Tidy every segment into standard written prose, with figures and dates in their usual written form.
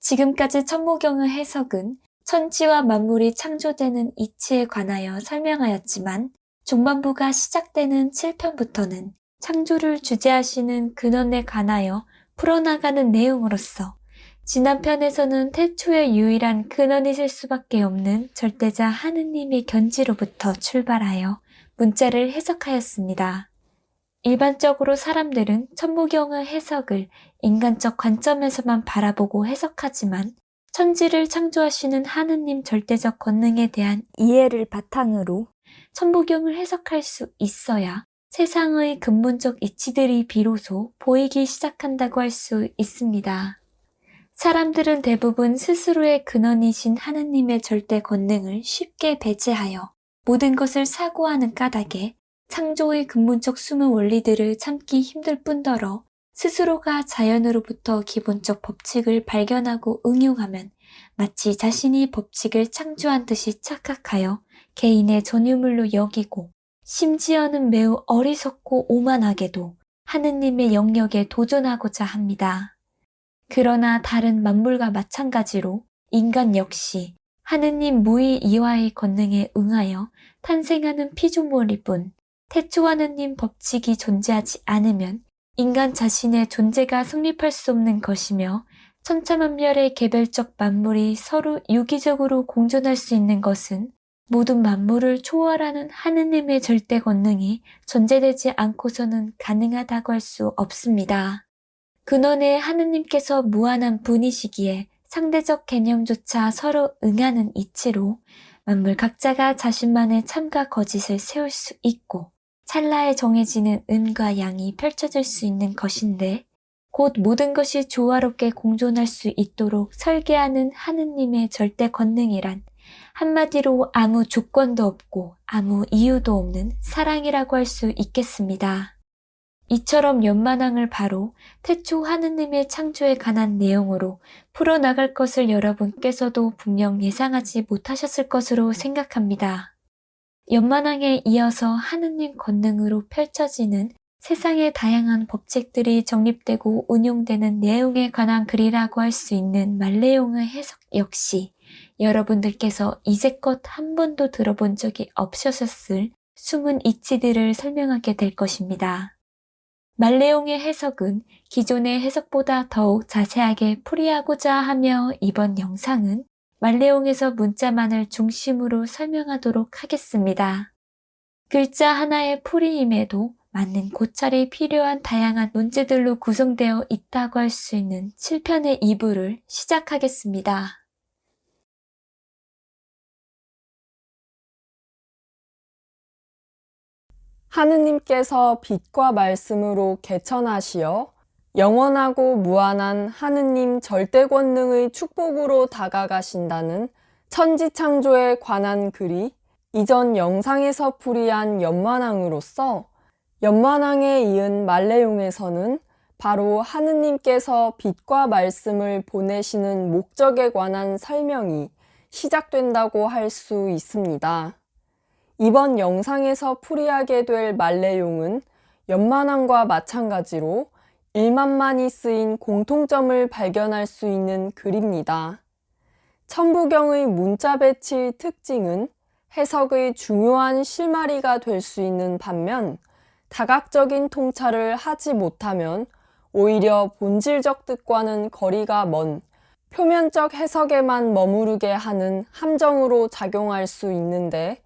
지금까지 천부경의 해석은 천지와 만물이 창조되는 이치에 관하여 설명하였지만 중반부가 시작되는 7편부터는 창조를 주재하시는 근원에 관하여 풀어나가는 내용으로서 지난 편에서는 태초의 유일한 근원이실 수밖에 없는 절대자 하느님의 견지로부터 출발하여 문자를 해석하였습니다. 일반적으로 사람들은 천부경의 해석을 인간적 관점에서만 바라보고 해석하지만 천지를 창조하시는 하느님 절대적 권능에 대한 이해를 바탕으로 천부경을 해석할 수 있어야 세상의 근본적 이치들이 비로소 보이기 시작한다고 할 수 있습니다. 사람들은 대부분 스스로의 근원이신 하느님의 절대 권능을 쉽게 배제하여 모든 것을 사고하는 까닭에 창조의 근본적 숨은 원리들을 참기 힘들 뿐더러 스스로가 자연으로부터 기본적 법칙을 발견하고 응용하면 마치 자신이 법칙을 창조한 듯이 착각하여 개인의 전유물로 여기고 심지어는 매우 어리석고 오만하게도 하느님의 영역에 도전하고자 합니다. 그러나 다른 만물과 마찬가지로 인간 역시 하느님 무의이화의 권능에 응하여 탄생하는 피조물일 뿐 태초 하느님 법칙이 존재하지 않으면 인간 자신의 존재가 성립할 수 없는 것이며 천차만별의 개별적 만물이 서로 유기적으로 공존할 수 있는 것은 모든 만물을 초월하는 하느님의 절대 권능이 존재되지 않고서는 가능하다고 할 수 없습니다. 근원에 하느님께서 무한한 분이시기에 상대적 개념조차 서로 응하는 이치로 만물 각자가 자신만의 참과 거짓을 세울 수 있고 찰나에 정해지는 음과 양이 펼쳐질 수 있는 것인데 곧 모든 것이 조화롭게 공존할 수 있도록 설계하는 하느님의 절대 권능이란 한마디로 아무 조건도 없고 아무 이유도 없는 사랑이라고 할 수 있겠습니다. 이처럼 연만왕을 바로 태초 하느님의 창조에 관한 내용으로 풀어나갈 것을 여러분께서도 분명 예상하지 못하셨을 것으로 생각합니다. 연만왕에 이어서 하느님 권능으로 펼쳐지는 세상의 다양한 법칙들이 정립되고 운용되는 내용에 관한 글이라고 할 수 있는 말레용의 해석 역시 여러분들께서 이제껏 한 번도 들어본 적이 없으셨을 숨은 이치들을 설명하게 될 것입니다. 말레용의 해석은 기존의 해석보다 더욱 자세하게 풀이하고자 하며 이번 영상은 말레용에서 문자만을 중심으로 설명하도록 하겠습니다. 글자 하나의 풀이임에도 맞는 고찰이 필요한 다양한 문제들로 구성되어 있다고 할 수 있는 7편의 2부를 시작하겠습니다. 하느님께서 빛과 말씀으로 개천하시어 영원하고 무한한 하느님 절대권능의 축복으로 다가가신다는 천지창조에 관한 글이 이전 영상에서 풀이한 연만왕으로서 연만왕에 이은 말레용에서는 바로 하느님께서 빛과 말씀을 보내시는 목적에 관한 설명이 시작된다고 할 수 있습니다. 이번 영상에서 풀이하게 될 말레용은 연만왕과 마찬가지로 1만만이 쓰인 공통점을 발견할 수 있는 글입니다. 천부경의 문자 배치의 특징은 해석의 중요한 실마리가 될 수 있는 반면 다각적인 통찰을 하지 못하면 오히려 본질적 뜻과는 거리가 먼 표면적 해석에만 머무르게 하는 함정으로 작용할 수 있는데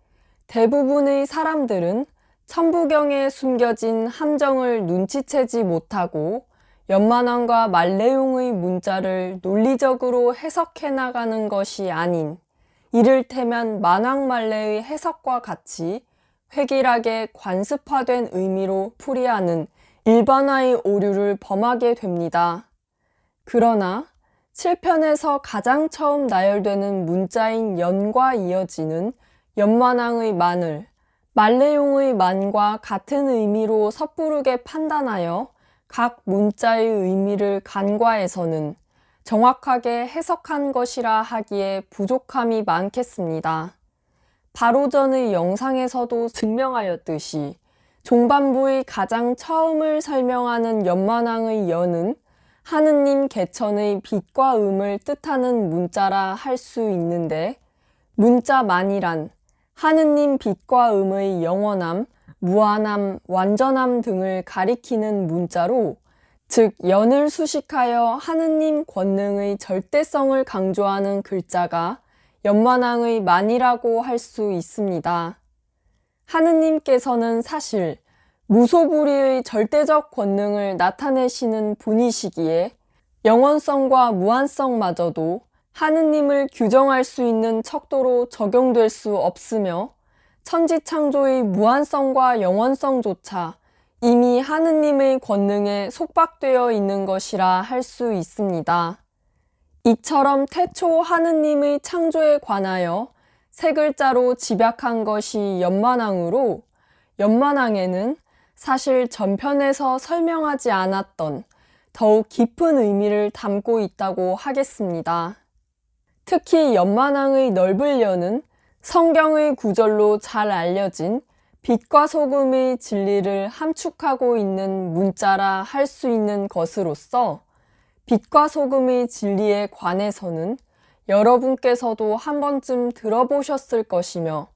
대부분의 사람들은 천부경에 숨겨진 함정을 눈치채지 못하고 연만왕과 말레용의 문자를 논리적으로 해석해 나가는 것이 아닌 이를테면 만왕말레의 해석과 같이 획일하게 관습화된 의미로 풀이하는 일반화의 오류를 범하게 됩니다. 그러나 7편에서 가장 처음 나열되는 문자인 연과 이어지는 연만왕의 만을 말레용의 만과 같은 의미로 섣부르게 판단하여 각 문자의 의미를 간과해서는 정확하게 해석한 것이라 하기에 부족함이 많겠습니다. 바로 전의 영상에서도 증명하였듯이 종반부의 가장 처음을 설명하는 연만왕의 연은 하느님 개천의 빛과 음을 뜻하는 문자라 할 수 있는데, 문자만이란 하느님 빛과 음의 영원함, 무한함, 완전함 등을 가리키는 문자로, 즉 연을 수식하여 하느님 권능의 절대성을 강조하는 글자가 연만왕의 만이라고 할 수 있습니다. 하느님께서는 사실 무소불위의 절대적 권능을 나타내시는 분이시기에 영원성과 무한성마저도 하느님을 규정할 수 있는 척도로 적용될 수 없으며, 천지창조의 무한성과 영원성조차 이미 하느님의 권능에 속박되어 있는 것이라 할 수 있습니다. 이처럼 태초 하느님의 창조에 관하여 세 글자로 집약한 것이 연만왕으로, 연만왕에는 사실 전편에서 설명하지 않았던 더욱 깊은 의미를 담고 있다고 하겠습니다. 특히 연만왕의 넓을 여는 성경의 구절로 잘 알려진 빛과 소금의 진리를 함축하고 있는 문자라 할 수 있는 것으로서, 빛과 소금의 진리에 관해서는 여러분께서도 한 번쯤 들어보셨을 것이며,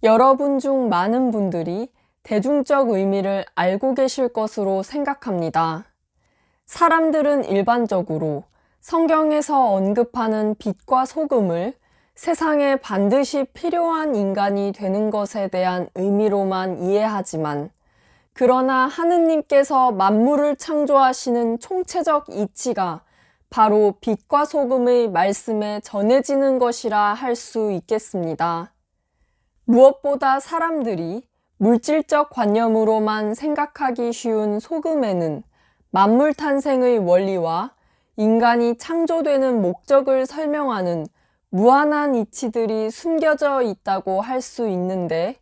여러분 중 많은 분들이 대중적 의미를 알고 계실 것으로 생각합니다. 사람들은 일반적으로 성경에서 언급하는 빛과 소금을 세상에 반드시 필요한 인간이 되는 것에 대한 의미로만 이해하지만, 그러나 하느님께서 만물을 창조하시는 총체적 이치가 바로 빛과 소금의 말씀에 전해지는 것이라 할 수 있겠습니다. 무엇보다 사람들이 물질적 관념으로만 생각하기 쉬운 소금에는 만물 탄생의 원리와 인간이 창조되는 목적을 설명하는 무한한 이치들이 숨겨져 있다고 할 수 있는데,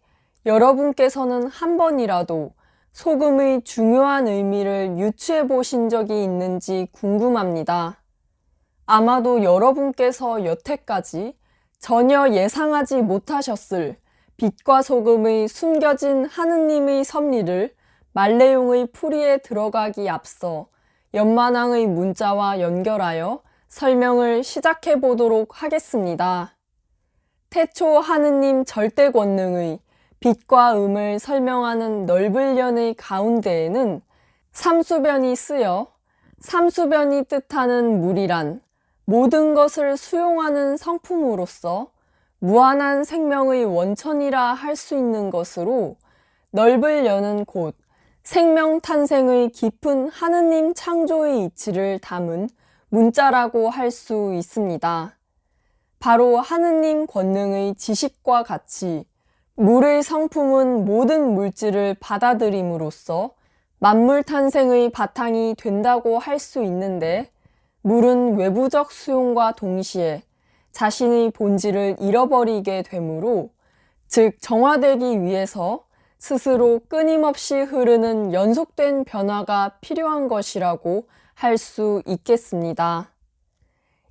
여러분께서는 한 번이라도 소금의 중요한 의미를 유추해 보신 적이 있는지 궁금합니다. 아마도 여러분께서 여태까지 전혀 예상하지 못하셨을 빛과 소금의 숨겨진 하느님의 섭리를 말내용의 풀이에 들어가기 앞서 연만왕의 문자와 연결하여 설명을 시작해 보도록 하겠습니다. 태초 하느님 절대 권능의 빛과 음을 설명하는 넓을 연의 가운데에는 삼수변이 쓰여, 삼수변이 뜻하는 물이란 모든 것을 수용하는 성품으로서 무한한 생명의 원천이라 할 수 있는 것으로, 넓을 여는 곧 생명 탄생의 깊은 하느님 창조의 이치를 담은 문자라고 할 수 있습니다. 바로 하느님 권능의 지식과 같이 물의 성품은 모든 물질을 받아들임으로써 만물 탄생의 바탕이 된다고 할 수 있는데, 물은 외부적 수용과 동시에 자신의 본질을 잃어버리게 되므로, 즉 정화되기 위해서 스스로 끊임없이 흐르는 연속된 변화가 필요한 것이라고 할 수 있겠습니다.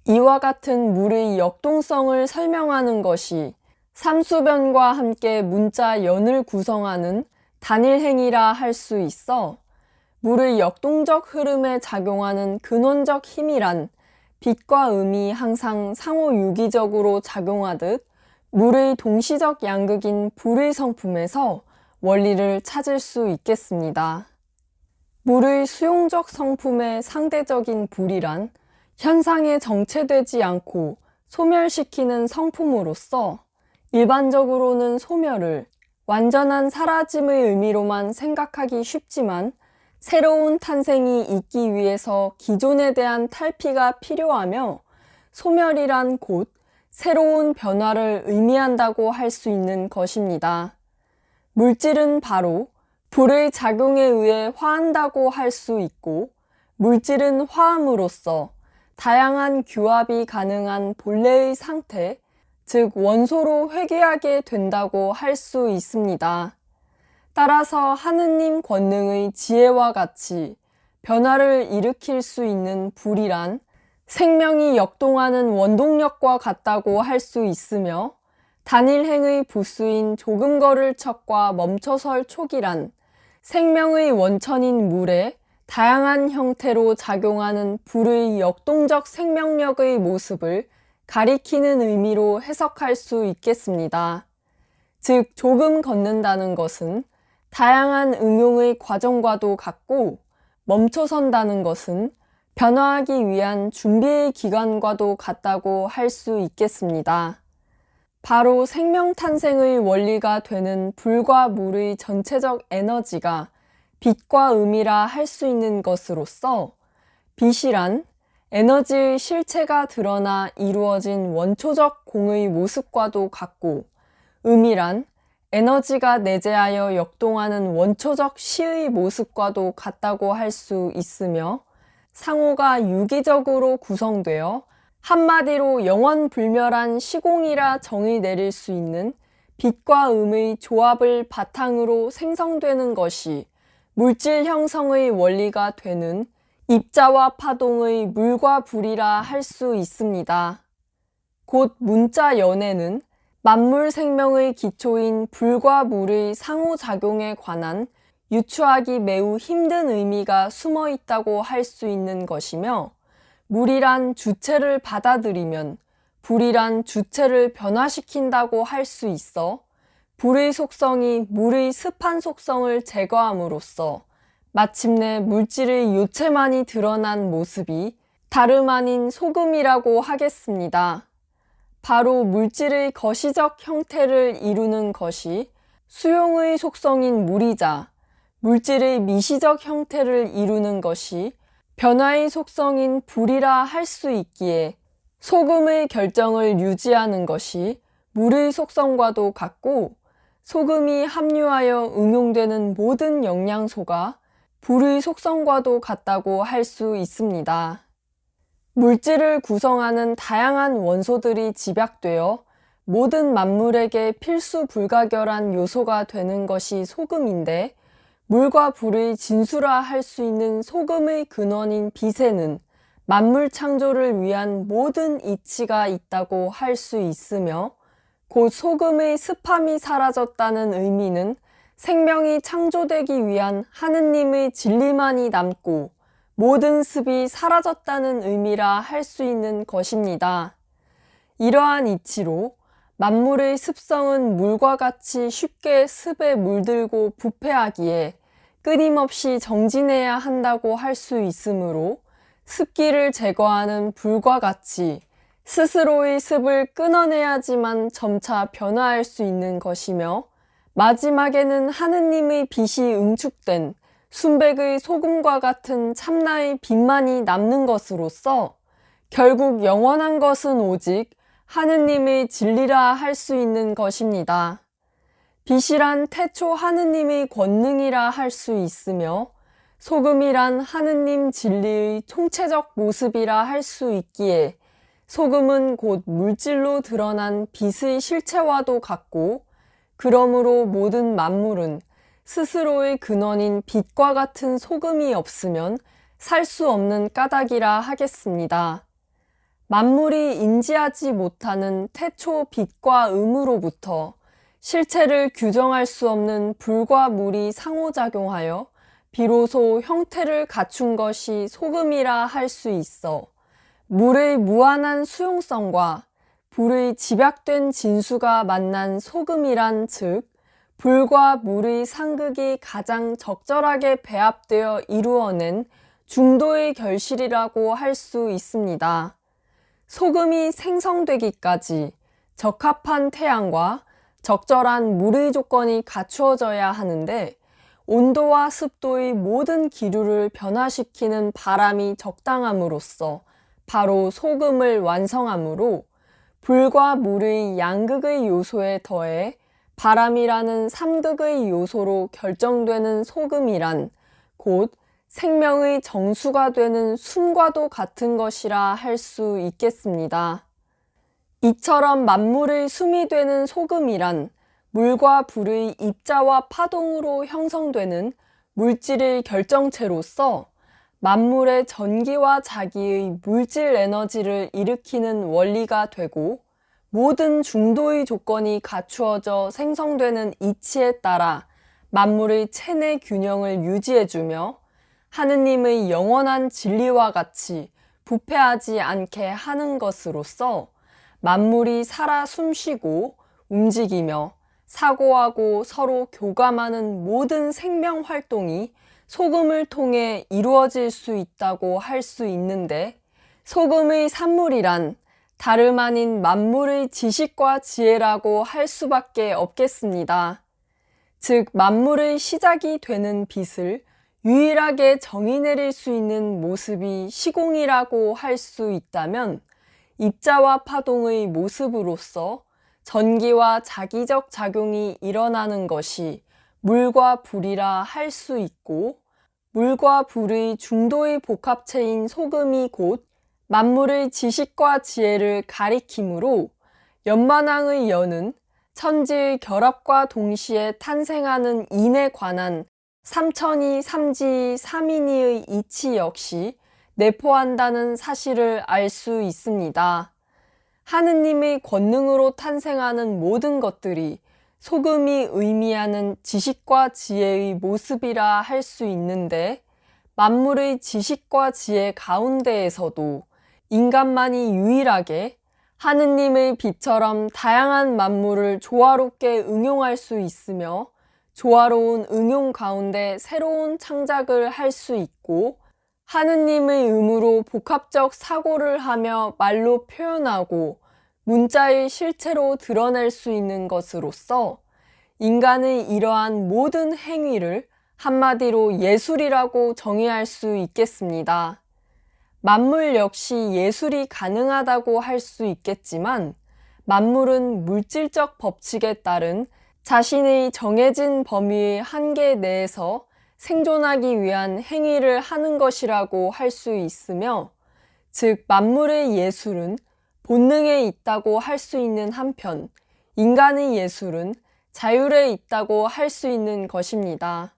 이와 같은 물의 역동성을 설명하는 것이 삼수변과 함께 문자 연을 구성하는 단일행이라 할 수 있어, 물의 역동적 흐름에 작용하는 근원적 힘이란 빛과 음이 항상 상호유기적으로 작용하듯 물의 동시적 양극인 불의 성품에서 원리를 찾을 수 있겠습니다. 물의 수용적 성품의 상대적인 불이란 현상에 정체되지 않고 소멸시키는 성품으로서, 일반적으로는 소멸을 완전한 사라짐의 의미로만 생각하기 쉽지만, 새로운 탄생이 있기 위해서 기존에 대한 탈피가 필요하며, 소멸이란 곧 새로운 변화를 의미한다고 할 수 있는 것입니다. 물질은 바로 불의 작용에 의해 화한다고 할 수 있고, 물질은 화함으로써 다양한 규합이 가능한 본래의 상태, 즉 원소로 회귀하게 된다고 할 수 있습니다. 따라서 하느님 권능의 지혜와 같이 변화를 일으킬 수 있는 불이란 생명이 역동하는 원동력과 같다고 할 수 있으며, 단일행의 부수인 조금 걸을 척과 멈춰설 촉이란 생명의 원천인 물에 다양한 형태로 작용하는 불의 역동적 생명력의 모습을 가리키는 의미로 해석할 수 있겠습니다. 즉, 조금 걷는다는 것은 다양한 응용의 과정과도 같고, 멈춰선다는 것은 변화하기 위한 준비의 기간과도 같다고 할 수 있겠습니다. 바로 생명 탄생의 원리가 되는 불과 물의 전체적 에너지가 빛과 음이라 할 수 있는 것으로서, 빛이란 에너지의 실체가 드러나 이루어진 원초적 공의 모습과도 같고, 음이란 에너지가 내재하여 역동하는 원초적 시의 모습과도 같다고 할 수 있으며, 상호가 유기적으로 구성되어 한마디로 영원불멸한 시공이라 정의 내릴 수 있는 빛과 음의 조합을 바탕으로 생성되는 것이 물질 형성의 원리가 되는 입자와 파동의 물과 불이라 할 수 있습니다. 곧 문자 연에는 만물 생명의 기초인 불과 물의 상호작용에 관한 유추하기 매우 힘든 의미가 숨어 있다고 할 수 있는 것이며, 물이란 주체를 받아들이면 불이란 주체를 변화시킨다고 할 수 있어 불의 속성이 물의 습한 속성을 제거함으로써 마침내 물질의 요체만이 드러난 모습이 다름 아닌 소금이라고 하겠습니다. 바로 물질의 거시적 형태를 이루는 것이 수용의 속성인 물이자, 물질의 미시적 형태를 이루는 것이 변화의 속성인 불이라 할 수 있기에 소금의 결정을 유지하는 것이 물의 속성과도 같고, 소금이 함유하여 응용되는 모든 영양소가 불의 속성과도 같다고 할 수 있습니다. 물질을 구성하는 다양한 원소들이 집약되어 모든 만물에게 필수 불가결한 요소가 되는 것이 소금인데, 물과 불의 진수라 할 수 있는 소금의 근원인 빛에는 만물 창조를 위한 모든 이치가 있다고 할 수 있으며, 곧 소금의 습함이 사라졌다는 의미는 생명이 창조되기 위한 하느님의 진리만이 남고 모든 습이 사라졌다는 의미라 할 수 있는 것입니다. 이러한 이치로 만물의 습성은 물과 같이 쉽게 습에 물들고 부패하기에 끊임없이 정진해야 한다고 할 수 있으므로, 습기를 제거하는 불과 같이 스스로의 습을 끊어내야지만 점차 변화할 수 있는 것이며, 마지막에는 하느님의 빛이 응축된 순백의 소금과 같은 참나의 빛만이 남는 것으로서 결국 영원한 것은 오직 하느님의 진리라 할 수 있는 것입니다. 빛이란 태초 하느님의 권능이라 할 수 있으며, 소금이란 하느님 진리의 총체적 모습이라 할 수 있기에 소금은 곧 물질로 드러난 빛의 실체와도 같고, 그러므로 모든 만물은 스스로의 근원인 빛과 같은 소금이 없으면 살 수 없는 까닭이라 하겠습니다. 만물이 인지하지 못하는 태초 빛과 음으로부터 실체를 규정할 수 없는 불과 물이 상호작용하여 비로소 형태를 갖춘 것이 소금이라 할 수 있어 물의 무한한 수용성과 불의 집약된 진수가 만난 소금이란 즉, 불과 물의 상극이 가장 적절하게 배합되어 이루어낸 중도의 결실이라고 할 수 있습니다. 소금이 생성되기까지 적합한 태양과 적절한 물의 조건이 갖추어져야 하는데, 온도와 습도의 모든 기류를 변화시키는 바람이 적당함으로써 바로 소금을 완성하므로, 불과 물의 양극의 요소에 더해 바람이라는 삼극의 요소로 결정되는 소금이란 곧 생명의 정수가 되는 숨과도 같은 것이라 할 수 있겠습니다. 이처럼 만물의 숨이 되는 소금이란 물과 불의 입자와 파동으로 형성되는 물질의 결정체로서 만물의 전기와 자기의 물질 에너지를 일으키는 원리가 되고, 모든 중도의 조건이 갖추어져 생성되는 이치에 따라 만물의 체내 균형을 유지해주며 하느님의 영원한 진리와 같이 부패하지 않게 하는 것으로서 만물이 살아 숨쉬고 움직이며 사고하고 서로 교감하는 모든 생명 활동이 소금을 통해 이루어질 수 있다고 할 수 있는데, 소금의 산물이란 다름 아닌 만물의 지식과 지혜라고 할 수밖에 없겠습니다. 즉, 만물의 시작이 되는 빛을 유일하게 정의 내릴 수 있는 모습이 시공이라고 할 수 있다면, 입자와 파동의 모습으로서 전기와 자기적 작용이 일어나는 것이 물과 불이라 할 수 있고, 물과 불의 중도의 복합체인 소금이 곧 만물의 지식과 지혜를 가리키므로, 연만왕의 연은 천지의 결합과 동시에 탄생하는 인에 관한 삼천이 삼지 삼인이의 이치 역시 내포한다는 사실을 알 수 있습니다. 하느님의 권능으로 탄생하는 모든 것들이 소금이 의미하는 지식과 지혜의 모습이라 할 수 있는데, 만물의 지식과 지혜 가운데에서도 인간만이 유일하게 하느님의 빛처럼 다양한 만물을 조화롭게 응용할 수 있으며, 조화로운 응용 가운데 새로운 창작을 할 수 있고, 하느님의 의무로 복합적 사고를 하며 말로 표현하고 문자의 실체로 드러낼 수 있는 것으로서 인간의 이러한 모든 행위를 한마디로 예술이라고 정의할 수 있겠습니다. 만물 역시 예술이 가능하다고 할 수 있겠지만, 만물은 물질적 법칙에 따른 자신의 정해진 범위의 한계 내에서 생존하기 위한 행위를 하는 것이라고 할 수 있으며, 즉 만물의 예술은 본능에 있다고 할 수 있는 한편, 인간의 예술은 자율에 있다고 할 수 있는 것입니다.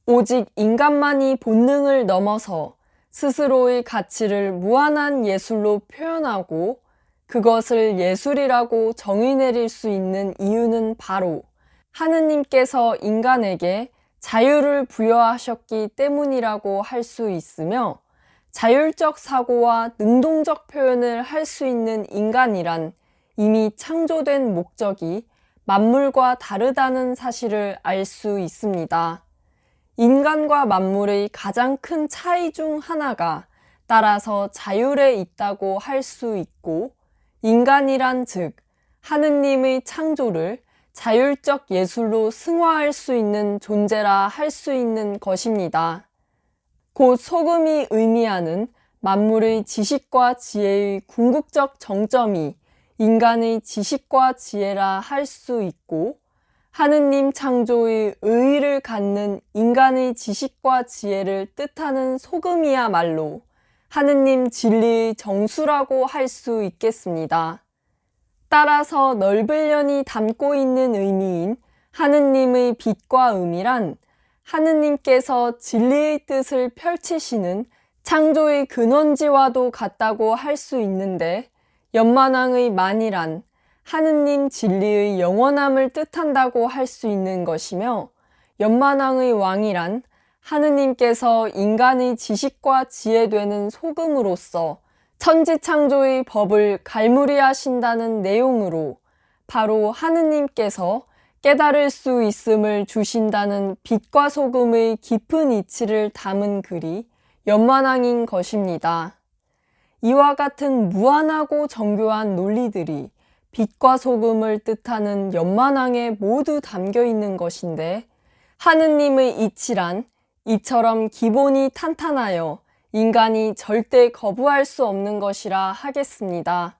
오직 인간만이 본능을 넘어서 스스로의 가치를 무한한 예술로 표현하고 그것을 예술이라고 정의 내릴 수 있는 이유는 바로 하느님께서 인간에게 자유를 부여하셨기 때문이라고 할 수 있으며, 자율적 사고와 능동적 표현을 할 수 있는 인간이란 이미 창조된 목적이 만물과 다르다는 사실을 알 수 있습니다. 인간과 만물의 가장 큰 차이 중 하나가 따라서 자율에 있다고 할 수 있고, 인간이란 즉 하느님의 창조를 자율적 예술로 승화할 수 있는 존재라 할 수 있는 것입니다. 곧 소금이 의미하는 만물의 지식과 지혜의 궁극적 정점이 인간의 지식과 지혜라 할 수 있고, 하느님 창조의 의의를 갖는 인간의 지식과 지혜를 뜻하는 소금이야말로 하느님 진리의 정수라고 할 수 있겠습니다. 따라서 넓으려니 담고 있는 의미인 하느님의 빛과 의미란 하느님께서 진리의 뜻을 펼치시는 창조의 근원지와도 같다고 할 수 있는데, 연만왕의 만이란 하느님 진리의 영원함을 뜻한다고 할 수 있는 것이며, 연만왕의 왕이란 하느님께서 인간의 지식과 지혜되는 소금으로서 천지창조의 법을 갈무리하신다는 내용으로 바로 하느님께서 깨달을 수 있음을 주신다는 빛과 소금의 깊은 이치를 담은 글이 연만왕인 것입니다. 이와 같은 무한하고 정교한 논리들이 빛과 소금을 뜻하는 연만왕에 모두 담겨 있는 것인데, 하느님의 이치란 이처럼 기본이 탄탄하여 인간이 절대 거부할 수 없는 것이라 하겠습니다.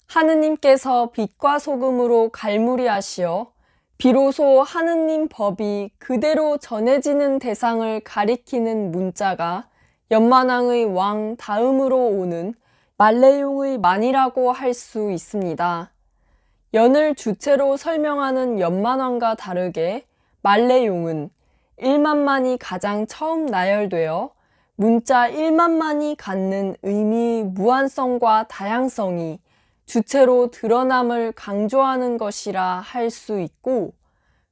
하느님께서 빛과 소금으로 갈무리하시어 비로소 하느님 법이 그대로 전해지는 대상을 가리키는 문자가 연만왕의 왕 다음으로 오는 말레용의 만이라고 할 수 있습니다. 연을 주체로 설명하는 연만왕과 다르게 말레용은 1만만이 가장 처음 나열되어 문자 1만만이 갖는 의미의 무한성과 다양성이 주체로 드러남을 강조하는 것이라 할 수 있고,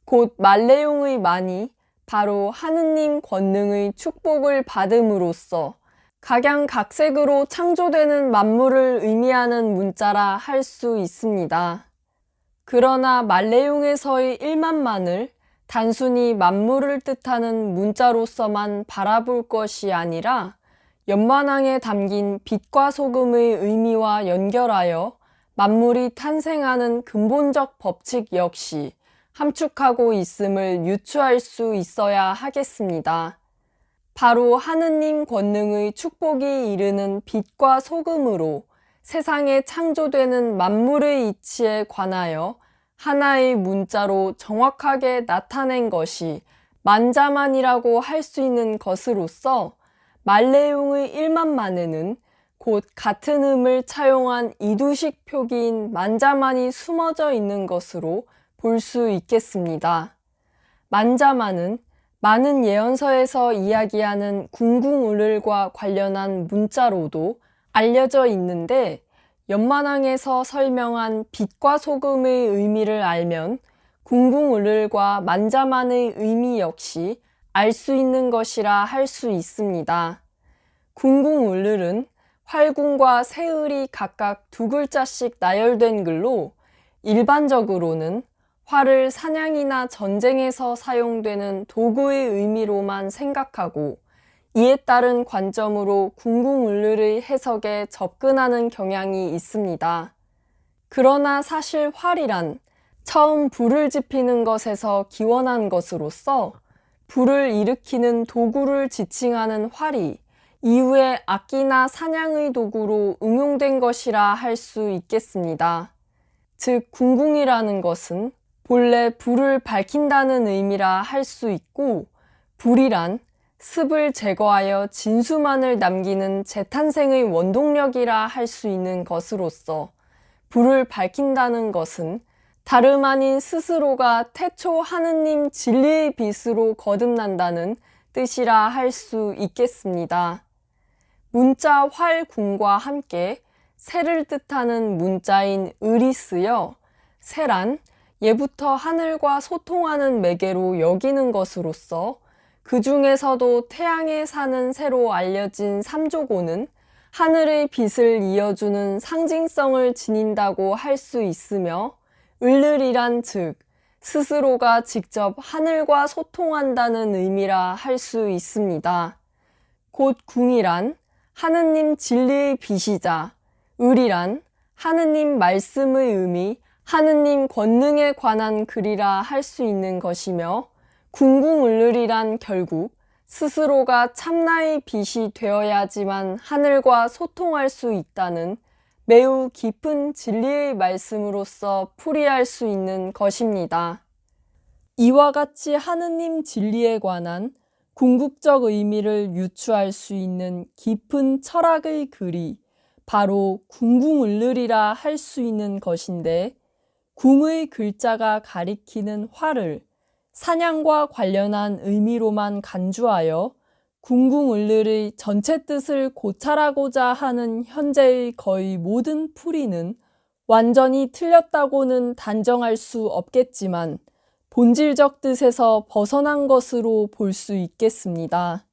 곧 말레용의 만이 바로 하느님 권능의 축복을 받음으로써 각양각색으로 창조되는 만물을 의미하는 문자라 할 수 있습니다. 그러나 말레용에서의 1만만을 단순히 만물을 뜻하는 문자로서만 바라볼 것이 아니라 연만왕에 담긴 빛과 소금의 의미와 연결하여 만물이 탄생하는 근본적 법칙 역시 함축하고 있음을 유추할 수 있어야 하겠습니다. 바로 하느님 권능의 축복이 이르는 빛과 소금으로 세상에 창조되는 만물의 이치에 관하여 하나의 문자로 정확하게 나타낸 것이 만자만이라고 할 수 있는 것으로서 말레용의 1만만에는 곧 같은 음을 차용한 이두식 표기인 만자만이 숨어져 있는 것으로 볼 수 있겠습니다. 만자만은 많은 예언서에서 이야기하는 궁궁을을과 관련한 문자로도 알려져 있는데 연만왕에서 설명한 빛과 소금의 의미를 알면 궁궁을을과 만자만의 의미 역시 알 수 있는 것이라 할 수 있습니다. 궁궁을을은 활궁과 새을이 각각 두 글자씩 나열된 글로 일반적으로는 활을 사냥이나 전쟁에서 사용되는 도구의 의미로만 생각하고 이에 따른 관점으로 궁궁을을의 해석에 접근하는 경향이 있습니다. 그러나 사실 활이란 처음 불을 지피는 것에서 기원한 것으로서 불을 일으키는 도구를 지칭하는 활이 이후에 악기나 사냥의 도구로 응용된 것이라 할 수 있겠습니다. 즉, 궁궁이라는 것은 본래 불을 밝힌다는 의미라 할 수 있고, 불이란 습을 제거하여 진수만을 남기는 재탄생의 원동력이라 할 수 있는 것으로서 불을 밝힌다는 것은 다름 아닌 스스로가 태초 하느님 진리의 빛으로 거듭난다는 뜻이라 할 수 있겠습니다. 문자 활궁과 함께 새를 뜻하는 문자인 을이 쓰여 새란 예부터 하늘과 소통하는 매개로 여기는 것으로서 그 중에서도 태양에 사는 새로 알려진 삼조고는 하늘의 빛을 이어주는 상징성을 지닌다고 할 수 있으며 을을이란 즉 스스로가 직접 하늘과 소통한다는 의미라 할 수 있습니다. 곧 궁이란 하느님 진리의 빛이자 을이란 하느님 말씀의 의미, 하느님 권능에 관한 글이라 할 수 있는 것이며 궁궁을을이란 결국 스스로가 참나의 빛이 되어야지만 하늘과 소통할 수 있다는 매우 깊은 진리의 말씀으로서 풀이할 수 있는 것입니다. 이와 같이 하느님 진리에 관한 궁극적 의미를 유추할 수 있는 깊은 철학의 글이 바로 궁궁을을이라 할 수 있는 것인데, 궁의 글자가 가리키는 활을 사냥과 관련한 의미로만 간주하여 궁궁을을의 전체 뜻을 고찰하고자 하는 현재의 거의 모든 풀이는 완전히 틀렸다고는 단정할 수 없겠지만 본질적 뜻에서 벗어난 것으로 볼 수 있겠습니다.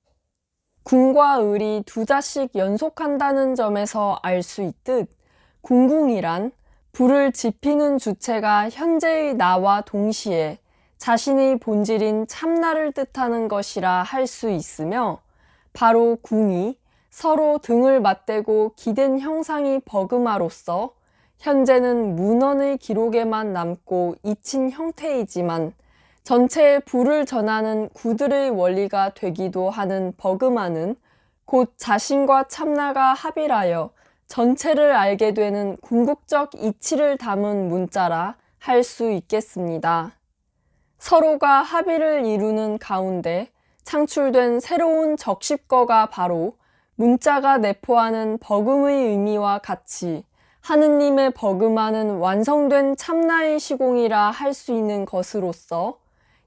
궁과 을이 두 자씩 연속한다는 점에서 알 수 있듯 궁궁이란 불을 지피는 주체가 현재의 나와 동시에 자신의 본질인 참나를 뜻하는 것이라 할 수 있으며, 바로 궁이 서로 등을 맞대고 기댄 형상이 버금함으로써 현재는 문헌의 기록에만 남고 잊힌 형태이지만 전체에 불을 전하는 구들의 원리가 되기도 하는 버금하는 곧 자신과 참나가 합일하여 전체를 알게 되는 궁극적 이치를 담은 문자라 할 수 있겠습니다. 서로가 합의를 이루는 가운데 창출된 새로운 적십거가 바로 문자가 내포하는 버금의 의미와 같이 하느님의 버금하는 완성된 참나의 시공이라 할 수 있는 것으로서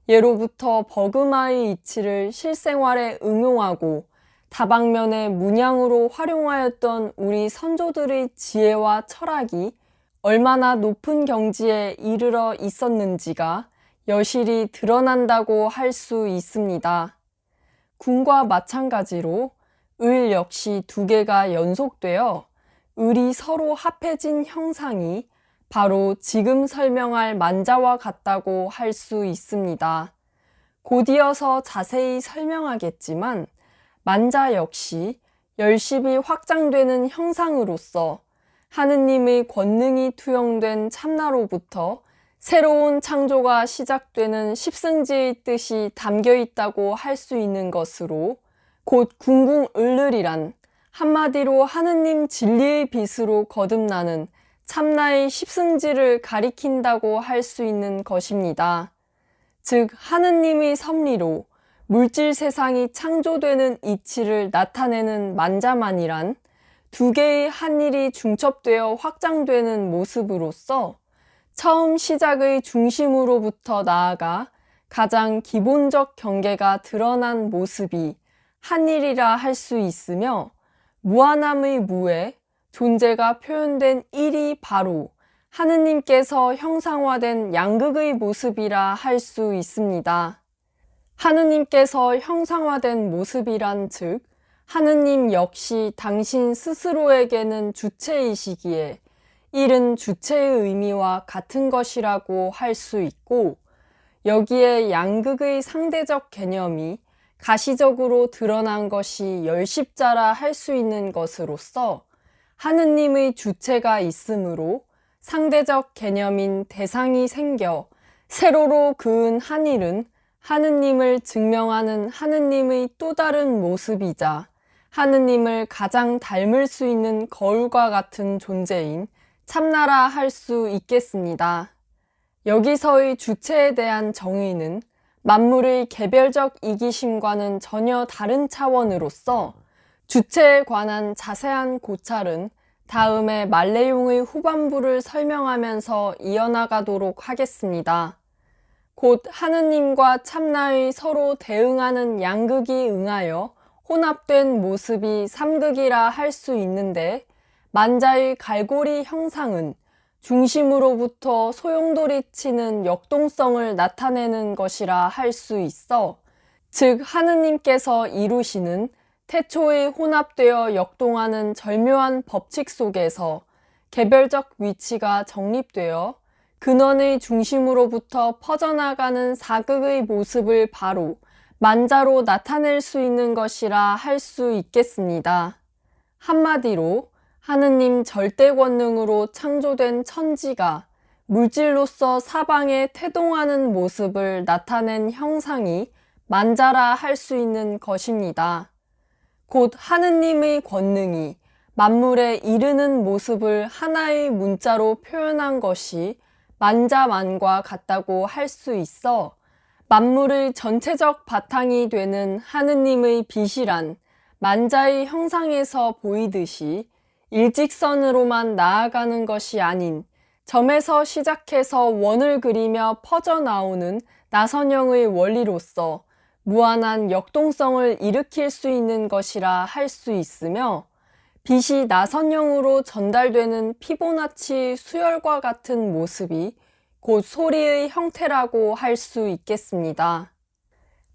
예로부터 버금화의 이치를 실생활에 응용하고 다방면의 문양으로 활용하였던 우리 선조들의 지혜와 철학이 얼마나 높은 경지에 이르러 있었는지가 여실히 드러난다고 할 수 있습니다. 군과 마찬가지로 을 역시 두 개가 연속되어 을이 서로 합해진 형상이 바로 지금 설명할 만자와 같다고 할 수 있습니다. 곧 이어서 자세히 설명하겠지만 만자 역시 열십이 확장되는 형상으로서 하느님의 권능이 투영된 참나로부터 새로운 창조가 시작되는 십승지의 뜻이 담겨 있다고 할 수 있는 것으로 곧 궁궁을을이란 한마디로 하느님 진리의 빛으로 거듭나는 참나의 십승지를 가리킨다고 할 수 있는 것입니다. 즉 하느님의 섭리로 물질 세상이 창조되는 이치를 나타내는 만자만이란 두 개의 한일이 중첩되어 확장되는 모습으로서 처음 시작의 중심으로부터 나아가 가장 기본적 경계가 드러난 모습이 한일이라 할 수 있으며 무한함의 무에 존재가 표현된 일이 바로 하느님께서 형상화된 양극의 모습이라 할 수 있습니다. 하느님께서 형상화된 모습이란 즉 하느님 역시 당신 스스로에게는 주체이시기에 일은 주체의 의미와 같은 것이라고 할 수 있고 여기에 양극의 상대적 개념이 가시적으로 드러난 것이 열십자라 할 수 있는 것으로서 하느님의 주체가 있으므로 상대적 개념인 대상이 생겨 세로로 그은 한일은 하느님을 증명하는 하느님의 또 다른 모습이자 하느님을 가장 닮을 수 있는 거울과 같은 존재인 참나라 할 수 있겠습니다. 여기서의 주체에 대한 정의는 만물의 개별적 이기심과는 전혀 다른 차원으로서 주체에 관한 자세한 고찰은 다음에 말레용의 후반부를 설명하면서 이어나가도록 하겠습니다. 곧 하느님과 참나의 서로 대응하는 양극이 응하여 혼합된 모습이 삼극이라 할 수 있는데 만자의 갈고리 형상은 중심으로부터 소용돌이 치는 역동성을 나타내는 것이라 할 수 있어 즉 하느님께서 이루시는 태초에 혼합되어 역동하는 절묘한 법칙 속에서 개별적 위치가 정립되어 근원의 중심으로부터 퍼져나가는 사극의 모습을 바로 만자로 나타낼 수 있는 것이라 할 수 있겠습니다. 한마디로 하느님 절대 권능으로 창조된 천지가 물질로서 사방에 태동하는 모습을 나타낸 형상이 만자라 할 수 있는 것입니다. 곧 하느님의 권능이 만물에 이르는 모습을 하나의 문자로 표현한 것이 만자만과 같다고 할 수 있어 만물의 전체적 바탕이 되는 하느님의 빛이란 만자의 형상에서 보이듯이 일직선으로만 나아가는 것이 아닌 점에서 시작해서 원을 그리며 퍼져나오는 나선형의 원리로서 무한한 역동성을 일으킬 수 있는 것이라 할 수 있으며 빛이 나선형으로 전달되는 피보나치 수열과 같은 모습이 곧 소리의 형태라고 할 수 있겠습니다.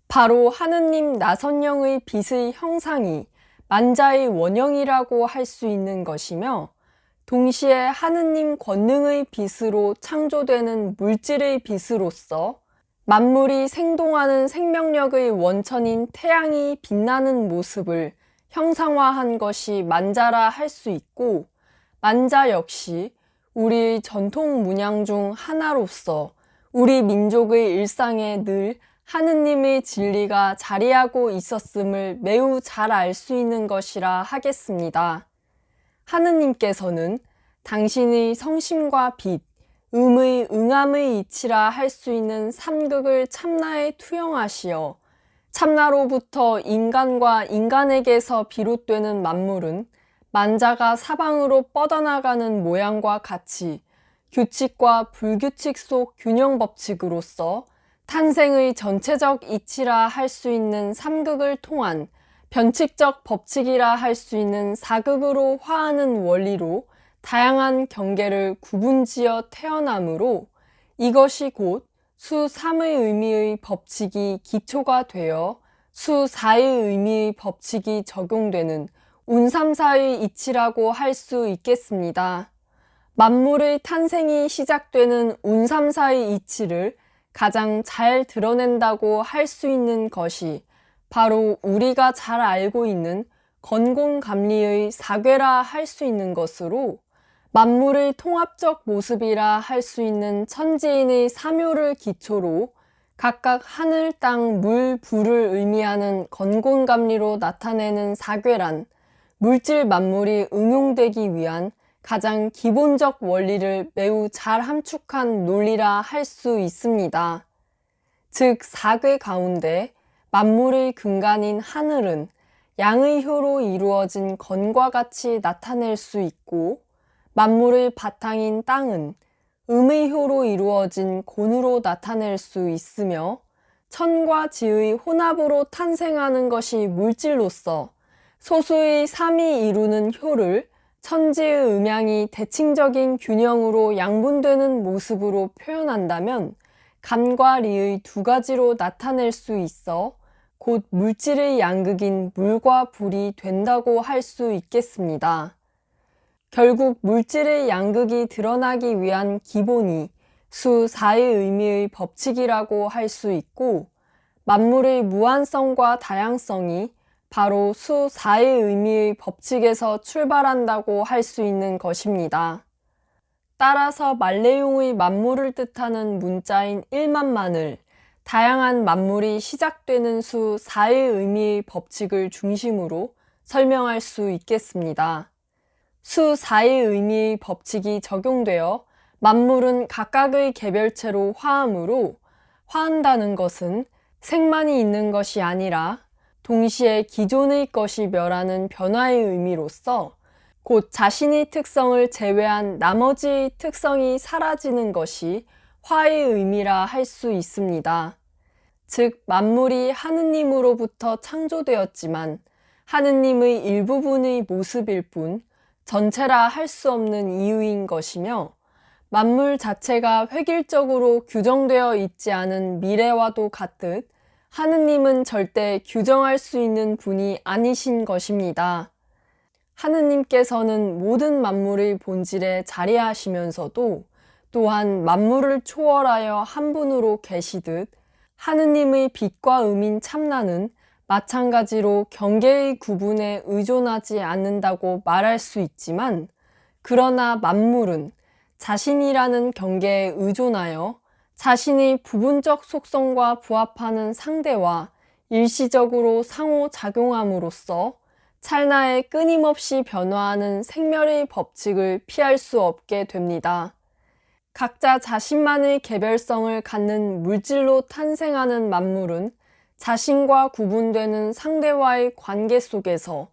바로 하느님 나선형의 빛의 형상이 만자의 원형이라고 할 수 있는 것이며 동시에 하느님 권능의 빛으로 창조되는 물질의 빛으로서 만물이 생동하는 생명력의 원천인 태양이 빛나는 모습을 형상화한 것이 만자라 할 수 있고 만자 역시 우리의 전통 문양 중 하나로서 우리 민족의 일상에 늘 하느님의 진리가 자리하고 있었음을 매우 잘 알 수 있는 것이라 하겠습니다. 하느님께서는 당신의 성심과 빛, 음의 응함의 이치라 할 수 있는 삼극을 참나에 투영하시어 참나로부터 인간과 인간에게서 비롯되는 만물은 만자가 사방으로 뻗어나가는 모양과 같이 규칙과 불규칙 속 균형 법칙으로서 탄생의 전체적 이치라 할 수 있는 삼극을 통한 변칙적 법칙이라 할 수 있는 사극으로 화하는 원리로 다양한 경계를 구분지어 태어나므로 이것이 곧 수 3의 의미의 법칙이 기초가 되어 수 4의 의미의 법칙이 적용되는 운삼사의 이치라고 할 수 있겠습니다. 만물의 탄생이 시작되는 운삼사의 이치를 가장 잘 드러낸다고 할 수 있는 것이 바로 우리가 잘 알고 있는 건곤감리의 사괴라 할 수 있는 것으로, 만물의 통합적 모습이라 할 수 있는 천지인의 삼요를 기초로 각각 하늘, 땅, 물, 불을 의미하는 건곤감리로 나타내는 사괴란 물질 만물이 응용되기 위한 가장 기본적 원리를 매우 잘 함축한 논리라 할 수 있습니다. 즉, 사괴 가운데 만물의 근간인 하늘은 양의 효로 이루어진 건과 같이 나타낼 수 있고, 만물의 바탕인 땅은 음의 효로 이루어진 곤으로 나타낼 수 있으며, 천과 지의 혼합으로 탄생하는 것이 물질로서 소수의 삼이 이루는 효를 천지의 음양이 대칭적인 균형으로 양분되는 모습으로 표현한다면 감과 리의 두 가지로 나타낼 수 있어 곧 물질의 양극인 물과 불이 된다고 할 수 있겠습니다. 결국 물질의 양극이 드러나기 위한 기본이 수 4의 의미의 법칙이라고 할 수 있고, 만물의 무한성과 다양성이 바로 수 4의 의미의 법칙에서 출발한다고 할 수 있는 것입니다. 따라서 말레용의 만물을 뜻하는 문자인 1만만을 다양한 만물이 시작되는 수 4의 의미의 법칙을 중심으로 설명할 수 있겠습니다. 수 4의 의미의 법칙이 적용되어 만물은 각각의 개별체로 화하므로, 화한다는 것은 생만이 있는 것이 아니라 동시에 기존의 것이 멸하는 변화의 의미로서 곧 자신의 특성을 제외한 나머지의 특성이 사라지는 것이 화의 의미라 할 수 있습니다. 즉, 만물이 하느님으로부터 창조되었지만 하느님의 일부분의 모습일 뿐 전체라 할 수 없는 이유인 것이며, 만물 자체가 획일적으로 규정되어 있지 않은 미래와도 같듯 하느님은 절대 규정할 수 있는 분이 아니신 것입니다. 하느님께서는 모든 만물의 본질에 자리하시면서도 또한 만물을 초월하여 한 분으로 계시듯, 하느님의 빛과 음인 참나는 마찬가지로 경계의 구분에 의존하지 않는다고 말할 수 있지만, 그러나 만물은 자신이라는 경계에 의존하여 자신의 부분적 속성과 부합하는 상대와 일시적으로 상호작용함으로써 찰나에 끊임없이 변화하는 생멸의 법칙을 피할 수 없게 됩니다. 각자 자신만의 개별성을 갖는 물질로 탄생하는 만물은 자신과 구분되는 상대와의 관계 속에서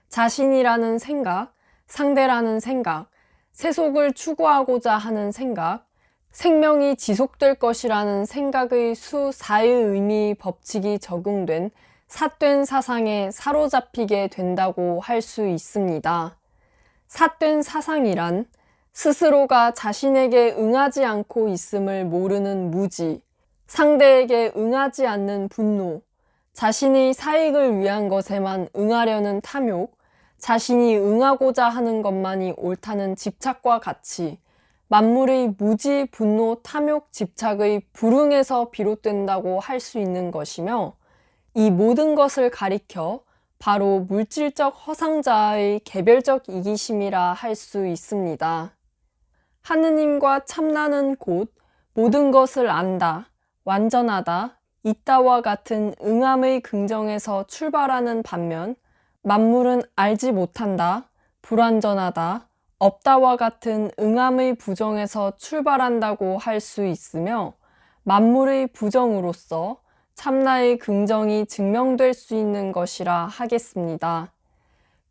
자신이라는 생각, 상대라는 생각, 세속을 추구하고자 하는 생각, 생명이 지속될 것이라는 생각의 수 4의 의미의 법칙이 적용된 삿된 사상에 사로잡히게 된다고 할 수 있습니다. 삿된 사상이란 스스로가 자신에게 응하지 않고 있음을 모르는 무지, 상대에게 응하지 않는 분노, 자신의 사익을 위한 것에만 응하려는 탐욕, 자신이 응하고자 하는 것만이 옳다는 집착과 같이 만물의 무지, 분노, 탐욕, 집착의 불응에서 비롯된다고 할 수 있는 것이며, 이 모든 것을 가리켜 바로 물질적 허상자의 개별적 이기심이라 할 수 있습니다. 하느님과 참나는 곧 모든 것을 안다, 완전하다, 있다와 같은 응함의 긍정에서 출발하는 반면, 만물은 알지 못한다, 불완전하다, 없다와 같은 응함의 부정에서 출발한다고 할 수 있으며, 만물의 부정으로서 참나의 긍정이 증명될 수 있는 것이라 하겠습니다.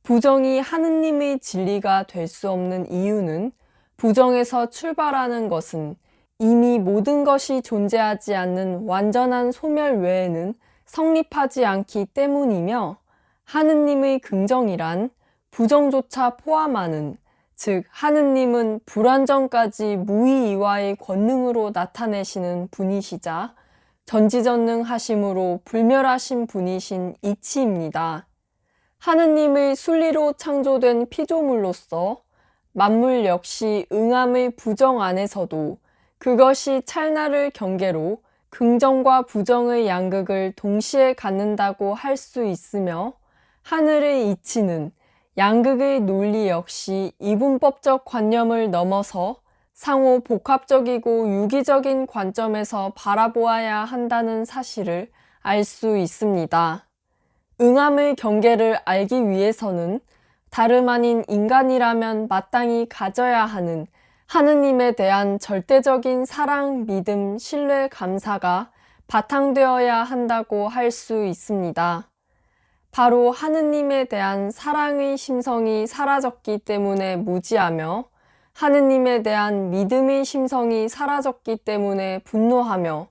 부정이 하느님의 진리가 될 수 없는 이유는, 부정에서 출발하는 것은 이미 모든 것이 존재하지 않는 완전한 소멸 외에는 성립하지 않기 때문이며, 하느님의 긍정이란 부정조차 포함하는 즉 하느님은 불완전까지 무의이와의 권능으로 나타내시는 분이시자 전지전능하심으로 불멸하신 분이신 이치입니다. 하느님의 순리로 창조된 피조물로서 만물 역시 응암의 부정 안에서도 그것이 찰나를 경계로 긍정과 부정의 양극을 동시에 갖는다고 할 수 있으며 하늘의 이치는 양극의 논리 역시 이분법적 관념을 넘어서 상호 복합적이고 유기적인 관점에서 바라보아야 한다는 사실을 알 수 있습니다. 응암의 경계를 알기 위해서는 다름 아닌 인간이라면 마땅히 가져야 하는 하느님에 대한 절대적인 사랑, 믿음, 신뢰, 감사가 바탕되어야 한다고 할 수 있습니다. 바로 하느님에 대한 사랑의 심성이 사라졌기 때문에 무지하며 하느님에 대한 믿음의 심성이 사라졌기 때문에 분노하며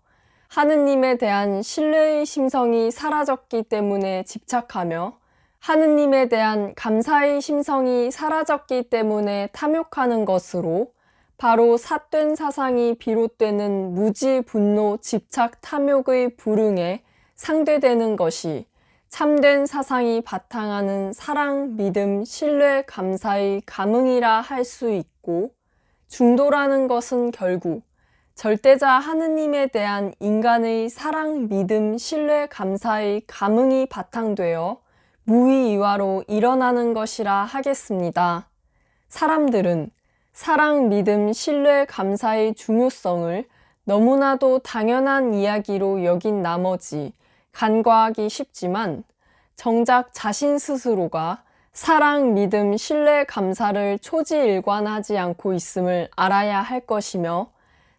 하느님에 대한 신뢰의 심성이 사라졌기 때문에 집착하며 하느님에 대한 감사의 심성이 사라졌기 때문에 탐욕하는 것으로 바로 삿된 사상이 비롯되는 무지, 분노, 집착, 탐욕의 불응에 상대되는 것이 참된 사상이 바탕하는 사랑, 믿음, 신뢰, 감사의 감흥이라 할 수 있고 중도라는 것은 결국 절대자 하느님에 대한 인간의 사랑, 믿음, 신뢰, 감사의 감흥이 바탕되어 무의이화로 일어나는 것이라 하겠습니다. 사람들은 사랑, 믿음, 신뢰, 감사의 중요성을 너무나도 당연한 이야기로 여긴 나머지 간과하기 쉽지만 정작 자신 스스로가 사랑, 믿음, 신뢰, 감사를 초지일관하지 않고 있음을 알아야 할 것이며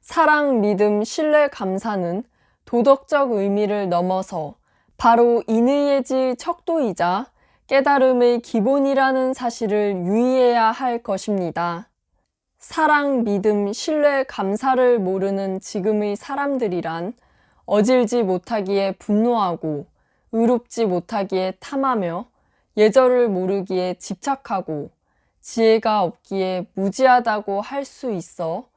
사랑, 믿음, 신뢰, 감사는 도덕적 의미를 넘어서 바로 인의예지의 척도이자 깨달음의 기본이라는 사실을 유의해야 할 것입니다. 사랑, 믿음, 신뢰, 감사를 모르는 지금의 사람들이란 어질지 못하기에 분노하고 의롭지 못하기에 탐하며 예절을 모르기에 집착하고 지혜가 없기에 무지하다고 할 수 있어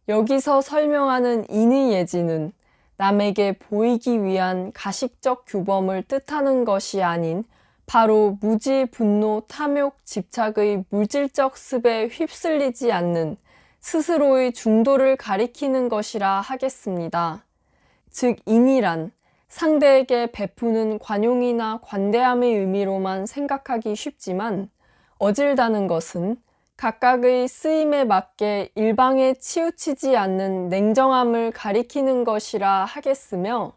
여기서 설명하는 인의예지는 남에게 보이기 위한 가식적 규범을 뜻하는 것이 아닌 바로 무지, 분노, 탐욕, 집착의 물질적 습에 휩쓸리지 않는 스스로의 중도를 가리키는 것이라 하겠습니다. 즉 인이란 상대에게 베푸는 관용이나 관대함의 의미로만 생각하기 쉽지만 어질다는 것은 각각의 쓰임에 맞게 일방에 치우치지 않는 냉정함을 가리키는 것이라 하겠으며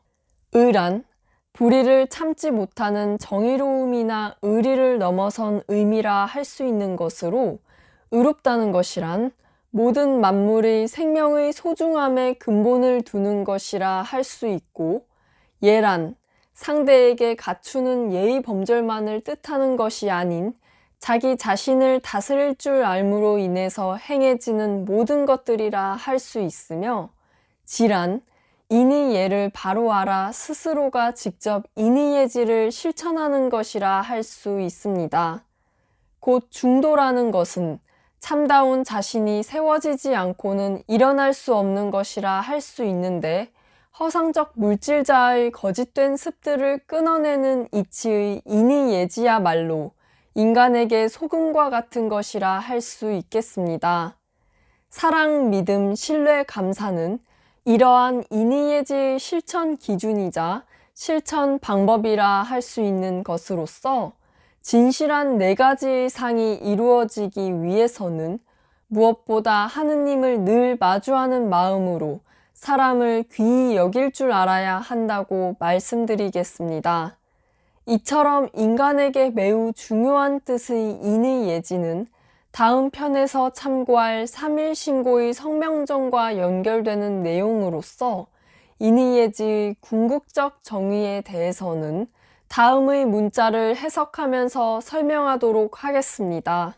의란 불의를 참지 못하는 정의로움이나 의리를 넘어선 의미라 할 수 있는 것으로 의롭다는 것이란 모든 만물의 생명의 소중함에 근본을 두는 것이라 할 수 있고 예란 상대에게 갖추는 예의 범절만을 뜻하는 것이 아닌 자기 자신을 다스릴 줄 알므로 인해서 행해지는 모든 것들이라 할 수 있으며 지란 인의 예를 바로 알아 스스로가 직접 인의예지를 실천하는 것이라 할 수 있습니다. 곧 중도라는 것은 참다운 자신이 세워지지 않고는 일어날 수 없는 것이라 할 수 있는데 허상적 물질자의 거짓된 습들을 끊어내는 이치의 인의예지야말로 인간에게 소금과 같은 것이라 할 수 있겠습니다. 사랑, 믿음, 신뢰, 감사는 이러한 인의예지의 실천 기준이자 실천 방법이라 할 수 있는 것으로서 진실한 4가지의 상이 이루어지기 위해서는 무엇보다 하느님을 늘 마주하는 마음으로 사람을 귀히 여길 줄 알아야 한다고 말씀드리겠습니다. 이처럼 인간에게 매우 중요한 뜻의 인의예지는 다음 편에서 참고할 3일 신고의 성명정과 연결되는 내용으로서 인의예지의 궁극적 정의에 대해서는 다음의 문자를 해석하면서 설명하도록 하겠습니다.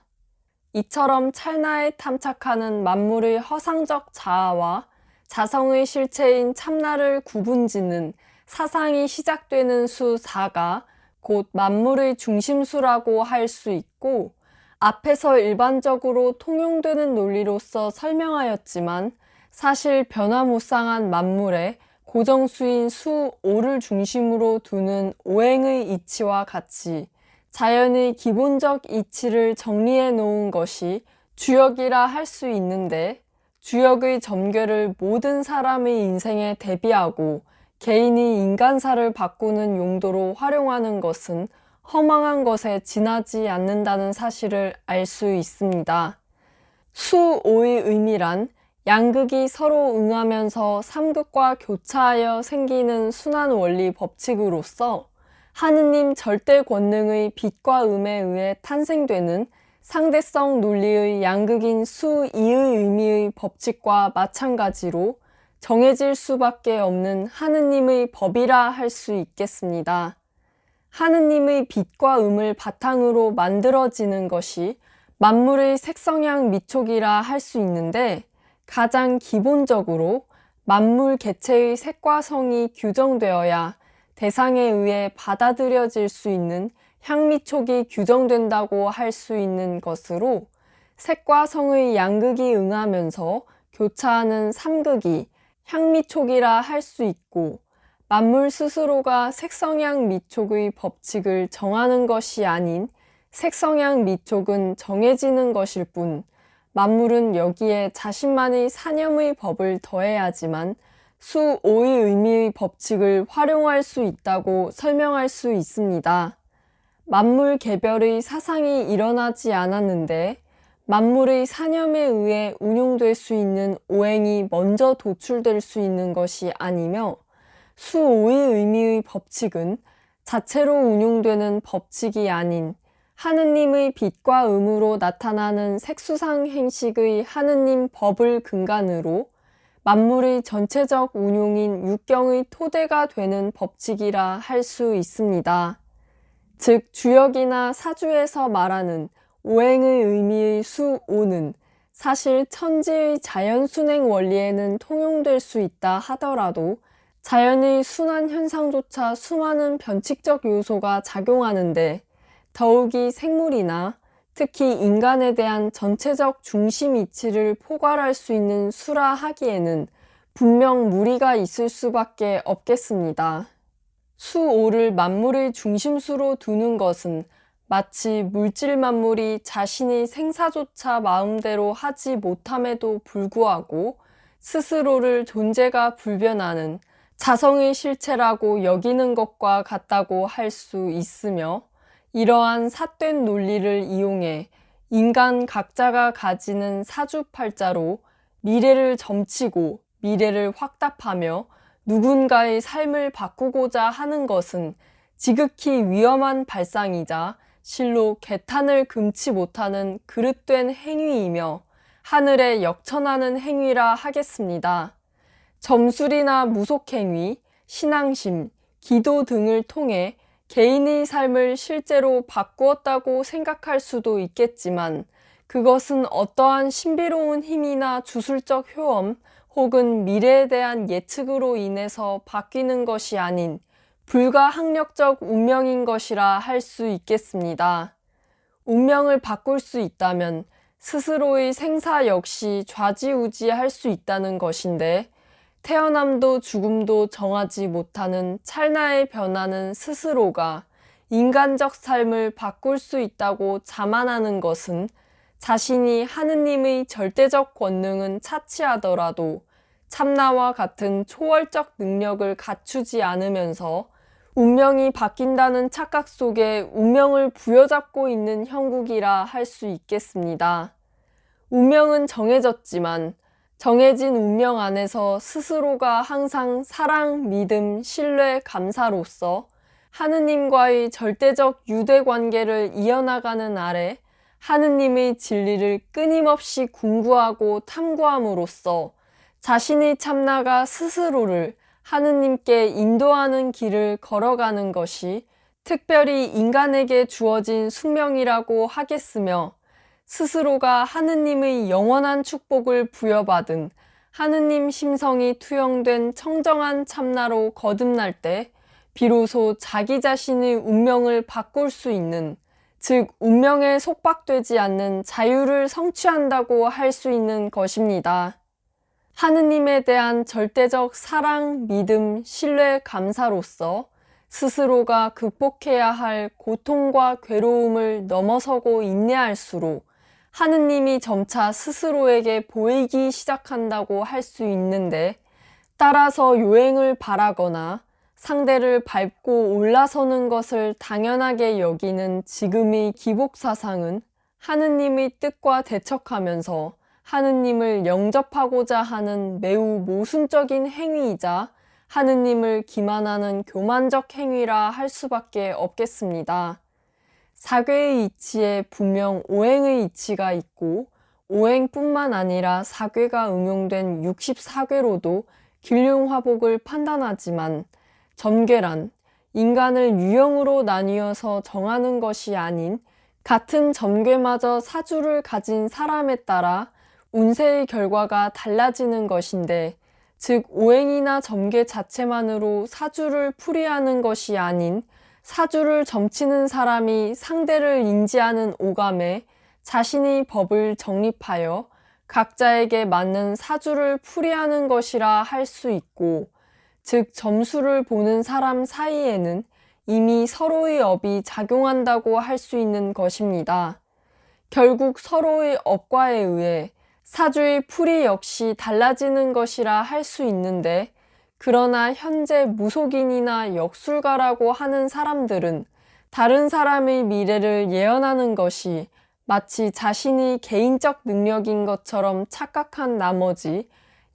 이처럼 찰나에 탐착하는 만물의 허상적 자아와 자성의 실체인 참나를 구분짓는 사상이 시작되는 수 4가 곧 만물의 중심수라고 할 수 있고 앞에서 일반적으로 통용되는 논리로서 설명하였지만 사실 변화무쌍한 만물의 고정수인 수 5를 중심으로 두는 오행의 이치와 같이 자연의 기본적 이치를 정리해 놓은 것이 주역이라 할 수 있는데, 주역의 점괘를 모든 사람의 인생에 대비하고 개인이 인간사를 바꾸는 용도로 활용하는 것은 허망한 것에 지나지 않는다는 사실을 알 수 있습니다. 수 5의 의미란 양극이 서로 응하면서 삼극과 교차하여 생기는 순환 원리 법칙으로서 하느님 절대 권능의 빛과 음에 의해 탄생되는 상대성 논리의 양극인 수 2의 의미의 법칙과 마찬가지로 정해질 수밖에 없는 하느님의 법이라 할 수 있겠습니다. 하느님의 빛과 음을 바탕으로 만들어지는 것이 만물의 색성향 미촉이라 할 수 있는데, 가장 기본적으로 만물 개체의 색과 성이 규정되어야 대상에 의해 받아들여질 수 있는 향미촉이 규정된다고 할 수 있는 것으로, 색과 성의 양극이 응하면서 교차하는 삼극이 향미촉이라 할 수 있고, 만물 스스로가 색성향 미촉의 법칙을 정하는 것이 아닌 색성향 미촉은 정해지는 것일 뿐, 만물은 여기에 자신만의 사념의 법을 더해야지만 수 5의 의미의 법칙을 활용할 수 있다고 설명할 수 있습니다. 만물 개별의 사상이 일어나지 않았는데 만물의 사념에 의해 운용될 수 있는 오행이 먼저 도출될 수 있는 것이 아니며, 수 5의 의미의 법칙은 자체로 운용되는 법칙이 아닌 하느님의 빛과 음으로 나타나는 색수상 행식의 하느님 법을 근간으로 만물의 전체적 운용인 육경의 토대가 되는 법칙이라 할 수 있습니다. 즉, 주역이나 사주에서 말하는 오행의 의미의 수 5는 사실 천지의 자연순행 원리에는 통용될 수 있다 하더라도 자연의 순환 현상조차 수많은 변칙적 요소가 작용하는데, 더욱이 생물이나 특히 인간에 대한 전체적 중심 이치를 포괄할 수 있는 수라 하기에는 분명 무리가 있을 수밖에 없겠습니다. 수 5를 만물의 중심수로 두는 것은 마치 물질 만물이 자신의 생사조차 마음대로 하지 못함에도 불구하고 스스로를 존재가 불변하는 자성의 실체라고 여기는 것과 같다고 할 수 있으며, 이러한 삿된 논리를 이용해 인간 각자가 가지는 사주팔자로 미래를 점치고 미래를 확답하며 누군가의 삶을 바꾸고자 하는 것은 지극히 위험한 발상이자 실로 개탄을 금치 못하는 그릇된 행위이며 하늘에 역천하는 행위라 하겠습니다. 점술이나 무속행위, 신앙심, 기도 등을 통해 개인의 삶을 실제로 바꾸었다고 생각할 수도 있겠지만, 그것은 어떠한 신비로운 힘이나 주술적 효험 혹은 미래에 대한 예측으로 인해서 바뀌는 것이 아닌 불가항력적 운명인 것이라 할 수 있겠습니다. 운명을 바꿀 수 있다면 스스로의 생사 역시 좌지우지할 수 있다는 것인데, 태어남도 죽음도 정하지 못하는 찰나의 변화는 스스로가 인간적 삶을 바꿀 수 있다고 자만하는 것은 자신이 하느님의 절대적 권능은 차치하더라도 참나와 같은 초월적 능력을 갖추지 않으면서 운명이 바뀐다는 착각 속에 운명을 부여잡고 있는 형국이라 할 수 있겠습니다. 운명은 정해졌지만 정해진 운명 안에서 스스로가 항상 사랑, 믿음, 신뢰, 감사로서 하느님과의 절대적 유대 관계를 이어나가는 아래 하느님의 진리를 끊임없이 궁구하고 탐구함으로써 자신의 참나가 스스로를 하느님께 인도하는 길을 걸어가는 것이 특별히 인간에게 주어진 숙명이라고 하겠으며, 스스로가 하느님의 영원한 축복을 부여받은 하느님 심성이 투영된 청정한 참나로 거듭날 때 비로소 자기 자신의 운명을 바꿀 수 있는, 즉 운명에 속박되지 않는 자유를 성취한다고 할 수 있는 것입니다. 하느님에 대한 절대적 사랑, 믿음, 신뢰, 감사로서 스스로가 극복해야 할 고통과 괴로움을 넘어서고 인내할수록 하느님이 점차 스스로에게 보이기 시작한다고 할 수 있는데, 따라서 요행을 바라거나 상대를 밟고 올라서는 것을 당연하게 여기는 지금의 기복사상은 하느님의 뜻과 대척하면서 하느님을 영접하고자 하는 매우 모순적인 행위이자 하느님을 기만하는 교만적 행위라 할 수밖에 없겠습니다. 사괴의 이치에 분명 오행의 이치가 있고, 오행뿐만 아니라 사괴가 응용된 64괴로도 길흉화복을 판단하지만, 점괘란 인간을 유형으로 나뉘어서 정하는 것이 아닌 같은 점괘마저 사주를 가진 사람에 따라 운세의 결과가 달라지는 것인데, 즉 오행이나 점괘 자체만으로 사주를 풀이하는 것이 아닌 사주를 점치는 사람이 상대를 인지하는 오감에 자신의 법을 정립하여 각자에게 맞는 사주를 풀이하는 것이라 할 수 있고, 즉 점수를 보는 사람 사이에는 이미 서로의 업이 작용한다고 할 수 있는 것입니다. 결국 서로의 업과에 의해 사주의 풀이 역시 달라지는 것이라 할 수 있는데, 그러나 현재 무속인이나 역술가라고 하는 사람들은 다른 사람의 미래를 예언하는 것이 마치 자신의 개인적 능력인 것처럼 착각한 나머지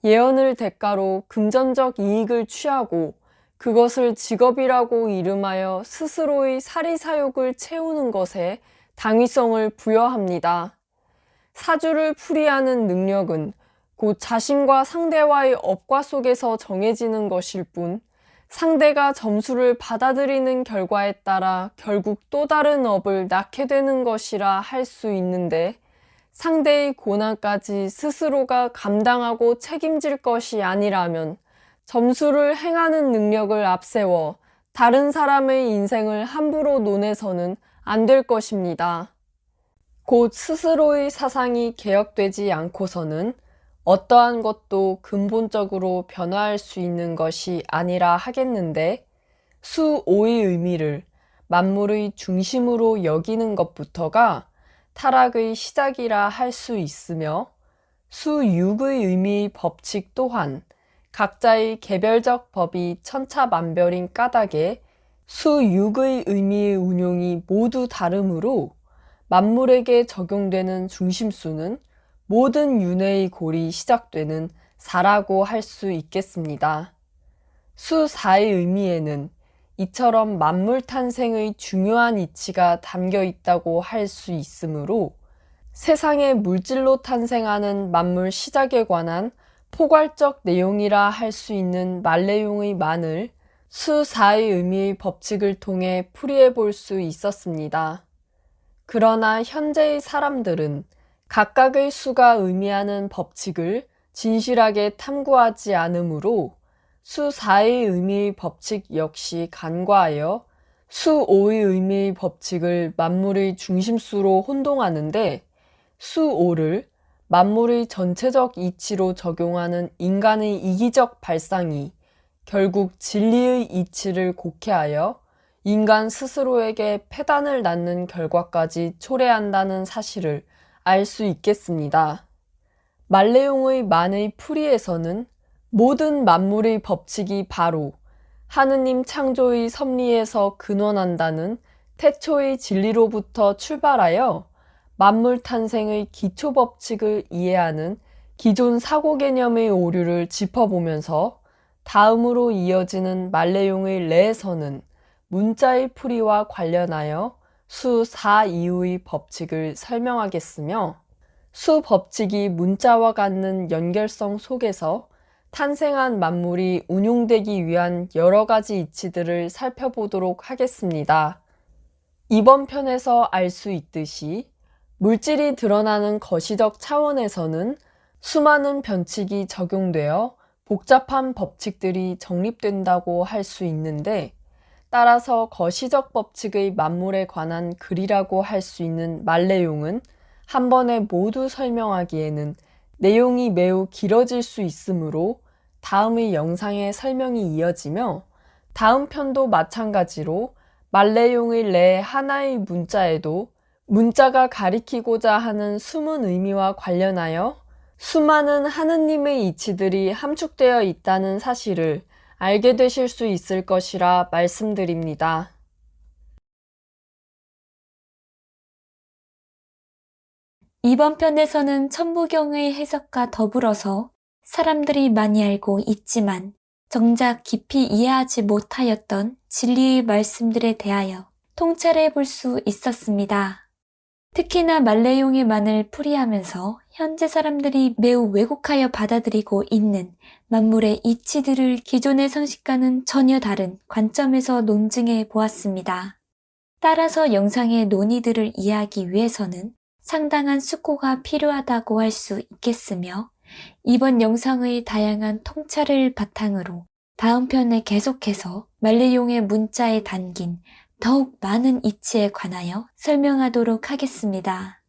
예언을 대가로 금전적 이익을 취하고 그것을 직업이라고 이름하여 스스로의 사리사욕을 채우는 것에 당위성을 부여합니다. 사주를 풀이하는 능력은 곧 자신과 상대와의 업과 속에서 정해지는 것일 뿐, 상대가 점수를 받아들이는 결과에 따라 결국 또 다른 업을 낳게 되는 것이라 할 수 있는데, 상대의 고난까지 스스로가 감당하고 책임질 것이 아니라면 점수를 행하는 능력을 앞세워 다른 사람의 인생을 함부로 논해서는 안 될 것입니다. 곧 스스로의 사상이 개혁되지 않고서는 어떠한 것도 근본적으로 변화할 수 있는 것이 아니라 하겠는데, 수5의 의미를 만물의 중심으로 여기는 것부터가 타락의 시작이라 할 수 있으며, 수6의 의미의 법칙 또한 각자의 개별적 법이 천차만별인 까닭에 수6의 의미의 운용이 모두 다르므로 만물에게 적용되는 중심수는 모든 윤회의 골이 시작되는 4라고 할 수 있겠습니다. 수4의 의미에는 이처럼 만물 탄생의 중요한 이치가 담겨 있다고 할 수 있으므로 세상의 물질로 탄생하는 만물 시작에 관한 포괄적 내용이라 할 수 있는 말레용의 만을 수4의 의미의 법칙을 통해 풀이해 볼 수 있었습니다. 그러나 현재의 사람들은 각각의 수가 의미하는 법칙을 진실하게 탐구하지 않으므로 수4의 의미의 법칙 역시 간과하여 수5의 의미의 법칙을 만물의 중심수로 혼동하는데, 수5를 만물의 전체적 이치로 적용하는 인간의 이기적 발상이 결국 진리의 이치를 곡해하여 인간 스스로에게 폐단을 낳는 결과까지 초래한다는 사실을 알 수 있겠습니다. 말레용의 만의 풀이에서는 모든 만물의 법칙이 바로 하느님 창조의 섭리에서 근원한다는 태초의 진리로부터 출발하여 만물 탄생의 기초 법칙을 이해하는 기존 사고 개념의 오류를 짚어보면서 다음으로 이어지는 말레용의 레에서는 문자의 풀이와 관련하여 수4 이후의 법칙을 설명하겠으며, 수 법칙이 문자와 갖는 연결성 속에서 탄생한 만물이 운용되기 위한 여러 가지 이치들을 살펴보도록 하겠습니다. 이번 편에서 알 수 있듯이 물질이 드러나는 거시적 차원에서는 수많은 변칙이 적용되어 복잡한 법칙들이 정립된다고 할 수 있는데, 따라서 거시적 법칙의 만물에 관한 글이라고 할 수 있는 말내용은 한 번에 모두 설명하기에는 내용이 매우 길어질 수 있으므로 다음의 영상에 설명이 이어지며 다음 편도 마찬가지로 말내용의 내 하나의 문자에도 문자가 가리키고자 하는 숨은 의미와 관련하여 수많은 하느님의 이치들이 함축되어 있다는 사실을 알게 되실 수 있을 것이라 말씀드립니다. 이번 편에서는 천부경의 해석과 더불어서 사람들이 많이 알고 있지만 정작 깊이 이해하지 못하였던 진리의 말씀들에 대하여 통찰해 볼 수 있었습니다. 특히나 말레용의 풀이하면서 현재 사람들이 매우 왜곡하여 받아들이고 있는 만물의 이치들을 기존의 상식과는 전혀 다른 관점에서 논증해 보았습니다. 따라서 영상의 논의들을 이해하기 위해서는 상당한 숙고가 필요하다고 할 수 있겠으며 이번 영상의 다양한 통찰을 바탕으로 다음 편에 계속해서 말레용의 문자에 담긴 더욱 많은 이치에 관하여 설명하도록 하겠습니다.